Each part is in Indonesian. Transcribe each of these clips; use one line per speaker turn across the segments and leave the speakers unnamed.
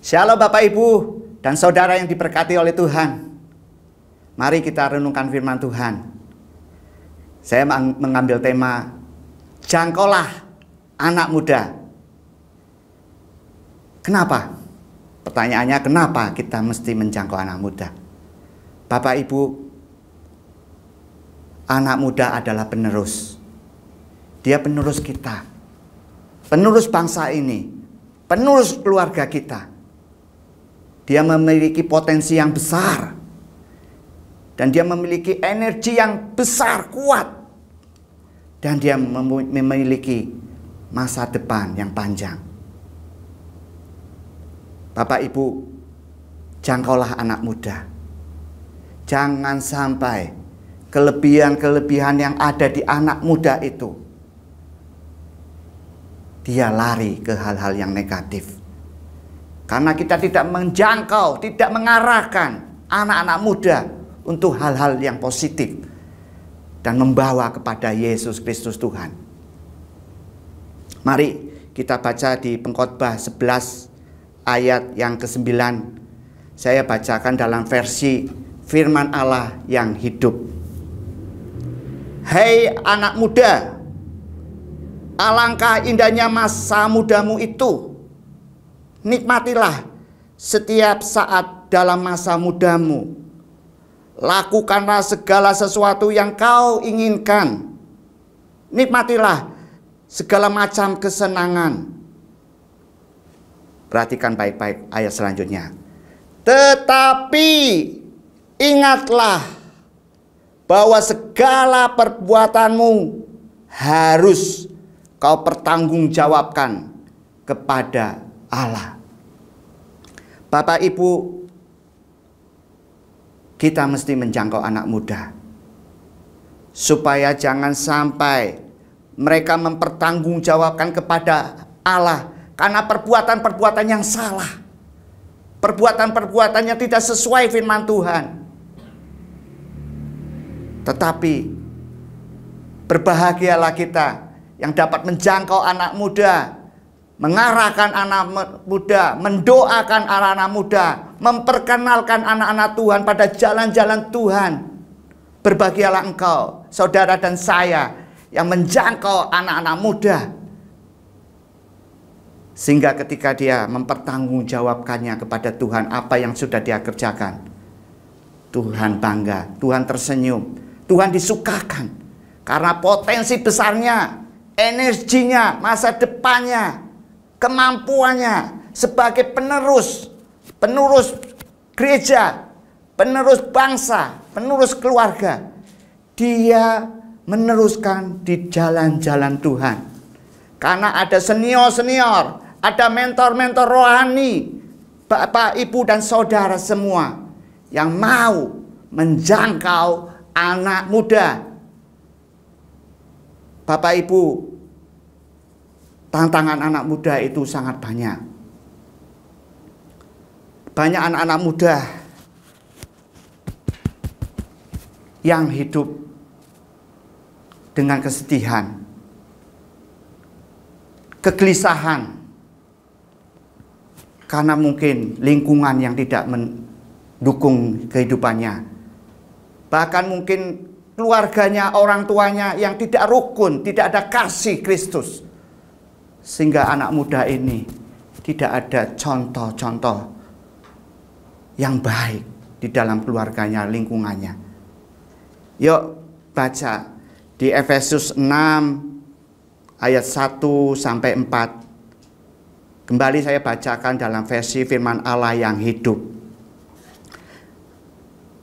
Shalom Bapak Ibu dan Saudara yang diberkati oleh Tuhan. Mari kita renungkan firman Tuhan. Saya mengambil tema jangkaulah anak muda. Kenapa? Pertanyaannya, kenapa kita mesti menjangkau anak muda? Bapak Ibu, anak muda adalah penerus. Dia penerus kita, penerus bangsa ini, penerus keluarga kita. Dia memiliki potensi yang besar, dan dia memiliki energi yang besar, kuat, dan dia memiliki masa depan yang panjang. Bapak Ibu, jangkaulah anak muda. Jangan sampai kelebihan-kelebihan yang ada di anak muda itu dia lari ke hal-hal yang negatif. Karena kita tidak menjangkau, tidak mengarahkan anak-anak muda untuk hal-hal yang positif dan membawa kepada Yesus Kristus Tuhan. Mari kita baca di Pengkhotbah 11 ayat yang ke-9. Saya bacakan dalam versi firman Allah yang hidup. Hei anak muda, alangkah indahnya masa mudamu itu. Nikmatilah setiap saat dalam masa mudamu. Lakukanlah segala sesuatu yang kau inginkan. Nikmatilah segala macam kesenangan. Perhatikan baik-baik ayat selanjutnya. Tetapi ingatlah bahwa segala perbuatanmu harus kau pertanggungjawabkan kepada Allah. Bapak Ibu, kita mesti menjangkau anak muda supaya jangan sampai mereka mempertanggungjawabkan kepada Allah karena perbuatan-perbuatan yang salah, perbuatan-perbuatan yang tidak sesuai firman Tuhan. Tetapi berbahagialah kita yang dapat menjangkau anak muda, mengarahkan anak muda, mendoakan anak-anak muda, memperkenalkan anak-anak Tuhan pada jalan-jalan Tuhan. Berbahagialah engkau, saudara dan saya, yang menjangkau anak-anak muda, sehingga ketika dia mempertanggungjawabkannya kepada Tuhan apa yang sudah dia kerjakan, Tuhan bangga, Tuhan tersenyum, Tuhan disukakan. Karena potensi besarnya, energinya, masa depannya, kemampuannya sebagai penerus gereja, penerus bangsa, penerus keluarga. Dia meneruskan di jalan-jalan Tuhan. Karena ada senior-senior, ada mentor-mentor rohani, Bapak, Ibu, dan saudara semua yang mau menjangkau anak muda. Bapak Ibu, tantangan anak muda itu sangat banyak. Banyak anak-anak muda yang hidup dengan kesedihan, kegelisahan, karena mungkin lingkungan yang tidak mendukung kehidupannya. Bahkan mungkin keluarganya, orang tuanya yang tidak rukun, tidak ada kasih Kristus. Sehingga anak muda ini tidak ada contoh-contoh yang baik di dalam keluarganya, lingkungannya. Yuk baca di Efesus 6 ayat 1-4. Kembali saya bacakan dalam versi firman Allah yang hidup.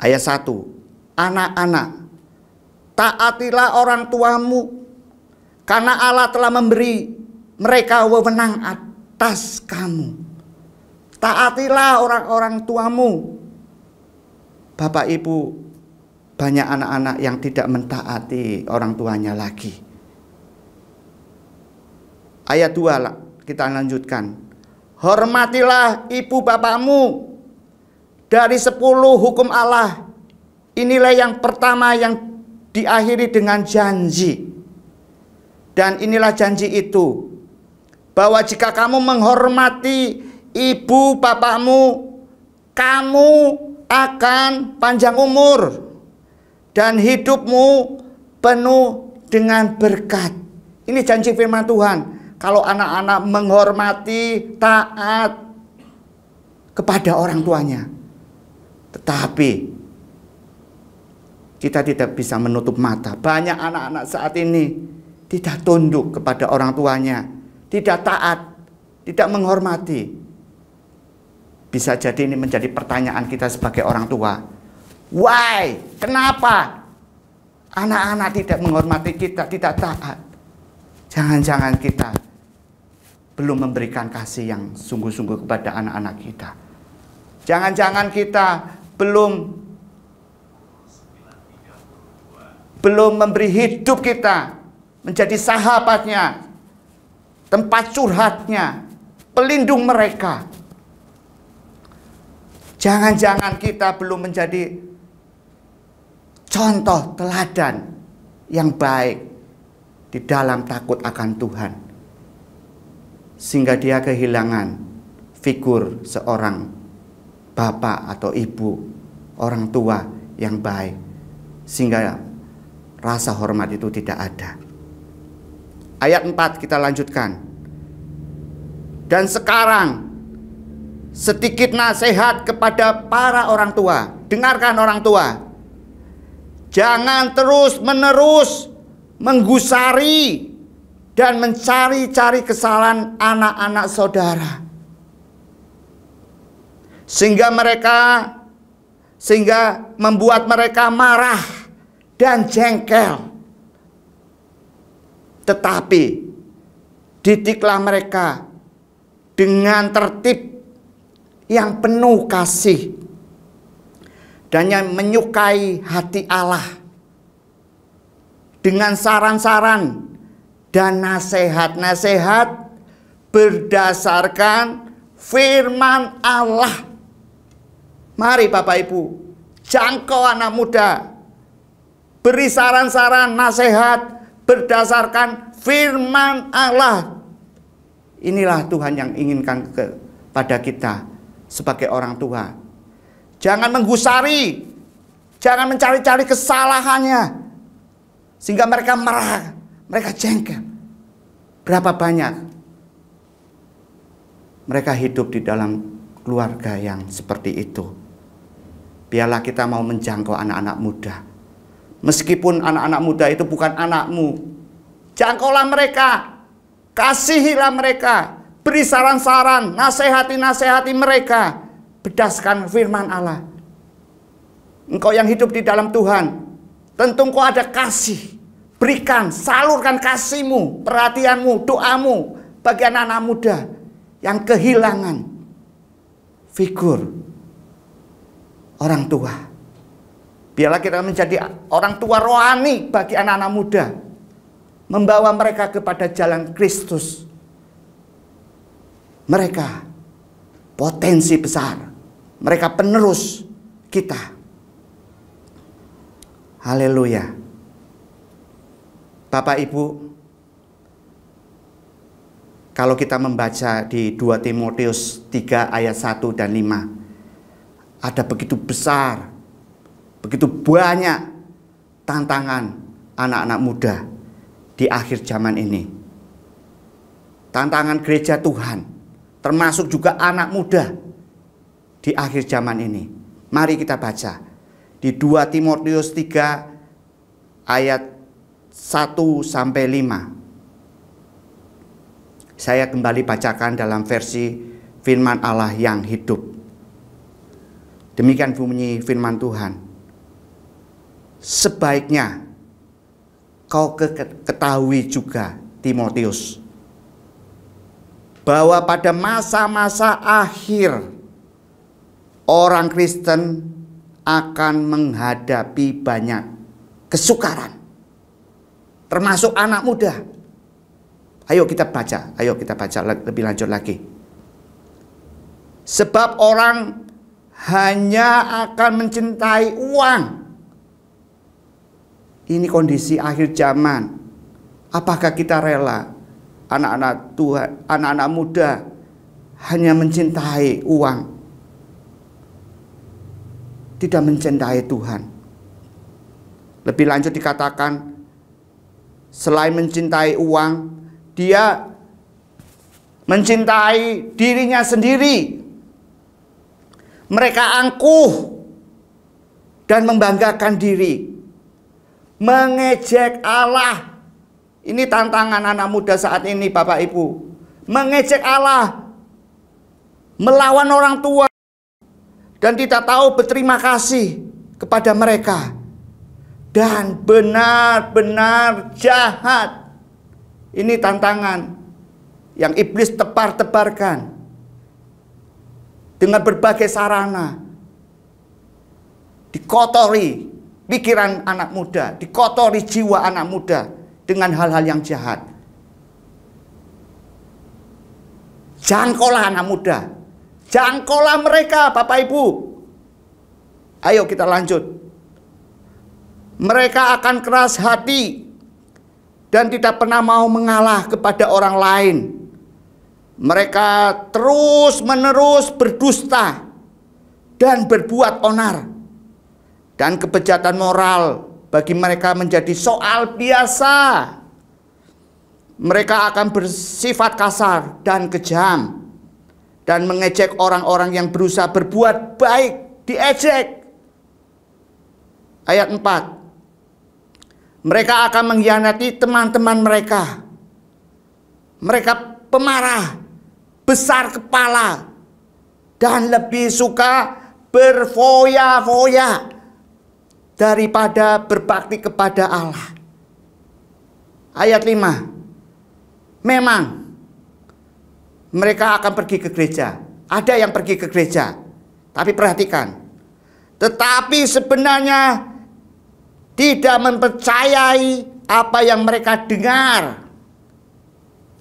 Ayat 1. Anak-anak, taatilah orang tuamu, karena Allah telah memberi mereka wewenang atas kamu. Taatilah orang-orang tuamu. Bapak Ibu, banyak anak-anak yang tidak mentaati orang tuanya lagi. Ayat 2 kita lanjutkan. Hormatilah ibu bapakmu. Dari 10 hukum Allah, inilah yang pertama yang diakhiri dengan janji. Dan inilah janji itu, bahwa jika kamu menghormati ibu bapakmu, kamu akan panjang umur dan hidupmu penuh dengan berkat. Ini janji firman Tuhan. Kalau anak-anak menghormati, taat kepada orang tuanya. Tetapi kita tidak bisa menutup mata. Banyak anak-anak saat ini tidak tunduk kepada orang tuanya, tidak taat, tidak menghormati. Bisa jadi ini menjadi pertanyaan kita sebagai orang tua. Why? Kenapa anak-anak tidak menghormati kita, tidak taat? Jangan-jangan kita belum memberikan kasih yang sungguh-sungguh kepada anak-anak kita. Jangan-jangan kita belum memberi hidup kita menjadi sahabatnya, tempat curhatnya, pelindung mereka. Jangan-jangan kita belum menjadi contoh teladan yang baik di dalam takut akan Tuhan, sehingga dia kehilangan figur seorang bapak atau ibu, orang tua yang baik, sehingga rasa hormat itu tidak ada. Ayat 4 kita lanjutkan. Dan sekarang sedikit nasihat kepada para orang tua. Dengarkan orang tua. Jangan terus-menerus menggusari dan mencari-cari kesalahan anak-anak saudara, sehingga membuat mereka marah dan jengkel. Tetapi didiklah mereka dengan tertib yang penuh kasih dan yang menyukai hati Allah, dengan saran-saran dan nasihat-nasihat berdasarkan firman Allah. Mari Bapak Ibu, jangkau anak muda, beri saran-saran, nasihat berdasarkan firman Allah. Inilah Tuhan yang inginkan kepada kita sebagai orang tua. Jangan menggusari, jangan mencari-cari kesalahannya, sehingga mereka marah, mereka jengkel. Berapa banyak mereka hidup di dalam keluarga yang seperti itu. Biarlah kita mau menjangkau anak-anak muda. Meskipun anak-anak muda itu bukan anakmu, jangkaulah mereka, kasihilah mereka, beri saran-saran, nasihati mereka berdasarkan firman Allah. Engkau yang hidup di dalam Tuhan, tentu engkau ada kasih. Berikan, salurkan kasihmu, perhatianmu, doamu bagi anak-anak muda yang kehilangan figur orang tua. Biarlah kita menjadi orang tua rohani bagi anak-anak muda, membawa mereka kepada jalan Kristus. Mereka potensi besar, mereka penerus kita. Haleluya. Bapak Ibu, kalau kita membaca di 2 Timotius 3 ayat 1 dan 5, ada begitu besar, begitu banyak tantangan anak-anak muda di akhir zaman ini. Tantangan gereja Tuhan, termasuk juga anak muda di akhir zaman ini. Mari kita baca di 2 Timotius 3 ayat 1 sampai 5. Saya kembali bacakan dalam versi firman Allah yang hidup. Demikian bunyi firman Tuhan. Sebaiknya kau ketahui juga, Timotius, bahwa pada masa-masa akhir orang Kristen akan menghadapi banyak kesukaran, termasuk anak muda. Ayo kita baca lebih lanjut lagi. Sebab orang hanya akan mencintai uang. Ini kondisi akhir zaman. Apakah kita rela anak-anak Tuhan, anak-anak muda hanya mencintai uang, tidak mencintai Tuhan. Lebih lanjut dikatakan, selain mencintai uang, dia mencintai dirinya sendiri. Mereka angkuh dan membanggakan diri, mengejek Allah. Ini tantangan anak muda saat ini, Bapak Ibu. Mengejek Allah, melawan orang tua, dan tidak tahu berterima kasih kepada mereka. Dan benar-benar jahat. Ini tantangan yang iblis tebar-tebarkan dengan berbagai sarana. Dikotori pikiran anak muda, dikotori jiwa anak muda dengan hal-hal yang jahat. Jangkaulah anak muda, jangkaulah mereka, Bapak Ibu. Ayo kita lanjut. Mereka akan keras hati dan tidak pernah mau mengalah kepada orang lain. Mereka terus-menerus berdusta dan berbuat onar. Dan kebejatan moral bagi mereka menjadi soal biasa. Mereka akan bersifat kasar dan kejam dan mengejek orang-orang yang berusaha berbuat baik, diejek. Ayat 4. Mereka akan mengkhianati teman-teman mereka. Mereka pemarah, besar kepala, dan lebih suka berfoya-foya daripada berbakti kepada Allah. Ayat 5. Memang mereka akan pergi ke gereja. Ada yang pergi ke gereja. Tapi perhatikan. Tetapi sebenarnya tidak mempercayai apa yang mereka dengar.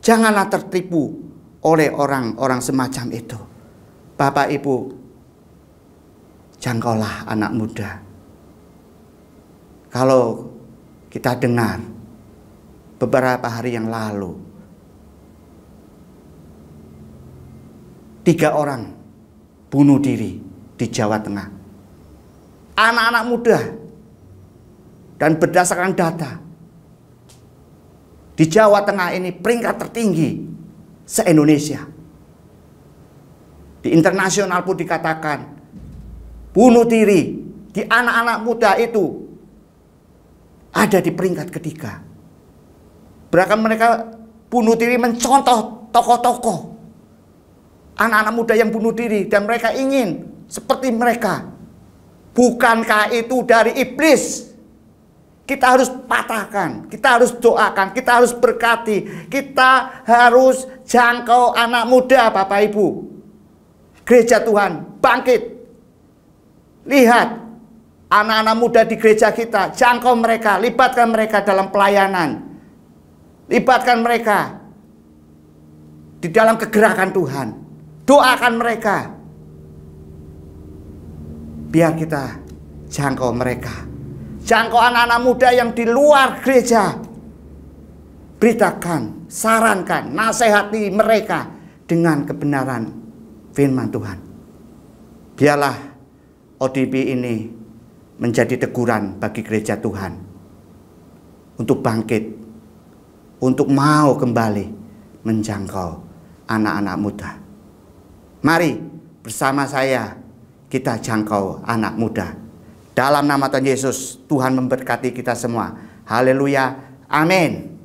Janganlah tertipu oleh orang-orang semacam itu. Bapak Ibu, jangkaulah anak muda. Kalau kita dengar beberapa hari yang lalu, 3 orang bunuh diri di Jawa Tengah. Anak-anak muda. Dan berdasarkan data, di Jawa Tengah ini peringkat tertinggi se-Indonesia. Di internasional pun dikatakan, bunuh diri di anak-anak muda itu ada di peringkat ketiga. Bahkan mereka bunuh diri mencontoh tokoh-tokoh. Anak-anak muda yang bunuh diri dan mereka ingin seperti mereka. Bukankah itu dari iblis? Kita harus patahkan, kita harus doakan, kita harus berkati, kita harus jangkau anak muda, Bapak Ibu. Gereja Tuhan bangkit. Lihat anak-anak muda di gereja kita, jangkau mereka, libatkan mereka dalam pelayanan. Libatkan mereka di dalam kegerakan Tuhan. Doakan mereka. Biar kita jangkau mereka. Jangkau anak-anak muda yang di luar gereja. Beritakan, sarankan, nasihati mereka dengan kebenaran firman Tuhan. Biarlah ODP ini menjadi teguran bagi gereja Tuhan. Untuk bangkit. Untuk mau kembali menjangkau anak-anak muda. Mari bersama saya kita jangkau anak muda. Dalam nama Tuhan Yesus, Tuhan memberkati kita semua. Haleluya. Amin.